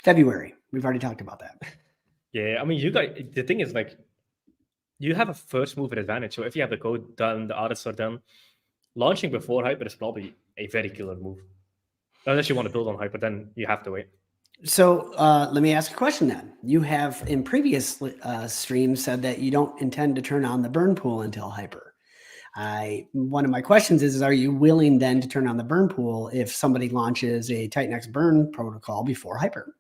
February. We've already talked about that. Yeah, I mean, the thing is, like, you have a first mover advantage. So if you have the code done, the audits are done, launching before Hyper is probably a very killer move. Unless you want to build on Hyper, then you have to wait. So let me ask a question then. You have in previous streams said that you don't intend to turn on the burn pool until Hyper. One of my questions is, are you willing then to turn on the burn pool if somebody launches a TitanX burn protocol before Hyper?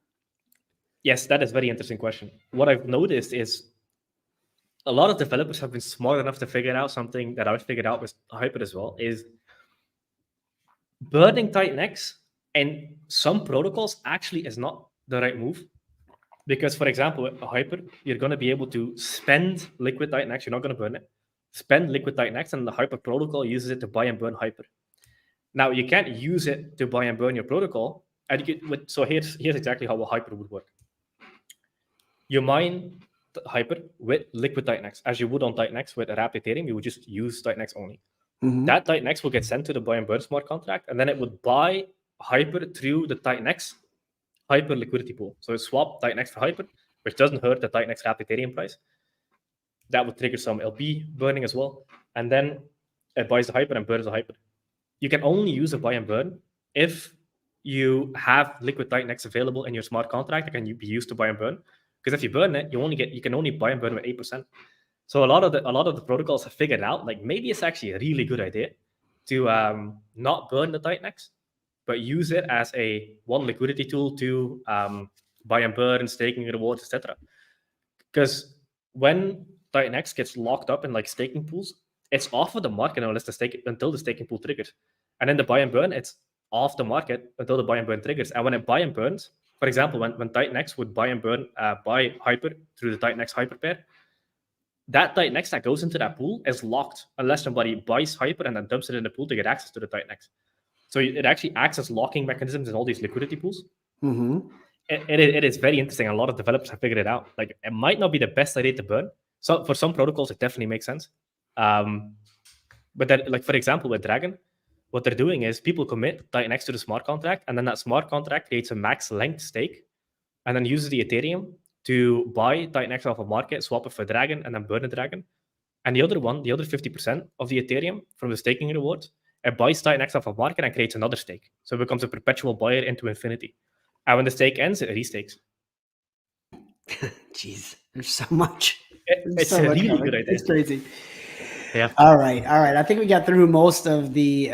Yes, that is a very interesting question. What I've noticed is a lot of developers have been smart enough to figure out something that I've figured out with Hyper as well, is burning TitanX and some protocols actually is not the right move. Because, for example, with Hyper, you're going to be able to spend liquid TitanX, you're not going to burn it, spend liquid TitanX, and the Hyper protocol uses it to buy and burn Hyper. Now, you can't use it to buy and burn your protocol. And so here's exactly how a Hyper would work. You mine Hyper with liquid TitanX, as you would on TitanX with a wrapped Ethereum. You would just use TitanX only. Mhm. That TitanX will get sent to the buy and burn smart contract, and then it would buy Hyper through the TitanX Hyper liquidity pool. So it swap TitanX for Hyper, which doesn't hurt the TitanX wrapped Ethereum price. That would trigger some LP burning as well, and then it buys the Hyper and burns the Hyper. You can only use a buy and burn if you have liquid TitanX available in your smart contract that can be used to buy and burn. Because if you burn it, you can only buy and burn with 8%. So a lot of the protocols have figured out, like, maybe it's actually a really good idea to not burn the TitanX, but use it as a one liquidity tool to buy and burn, staking rewards, etc. Because when TitanX gets locked up in like staking pools, it's off of the market until the staking pool triggers. And then the buy and burn, it's off the market until the buy and burn triggers. And when it buy and burns, for example, when TitanX would buy and burn, buy Hyper through the TitanX Hyper pair, that TitanX that goes into that pool is locked unless somebody buys Hyper and then dumps it in the pool to get access to the TitanX. So it actually acts as locking mechanisms in all these liquidity pools. Mm-hmm. It is very interesting. A lot of developers have figured it out. Like, it might not be the best idea to burn. So for some protocols, it definitely makes sense. But then, like, for example, with Dragon, what they're doing is people commit TitanX to the smart contract, and then that smart contract creates a max length stake, and then uses the Ethereum to buy TitanX off of market, swap it for Dragon, and then burn the Dragon. And the other 50% of the Ethereum from the staking rewards, it buys TitanX off of market and creates another stake. So it becomes a perpetual buyer into infinity. And when the stake ends, it restakes. Jeez, there's so much. It's a really good idea. It's crazy. Yeah. All right. I think we got through most of the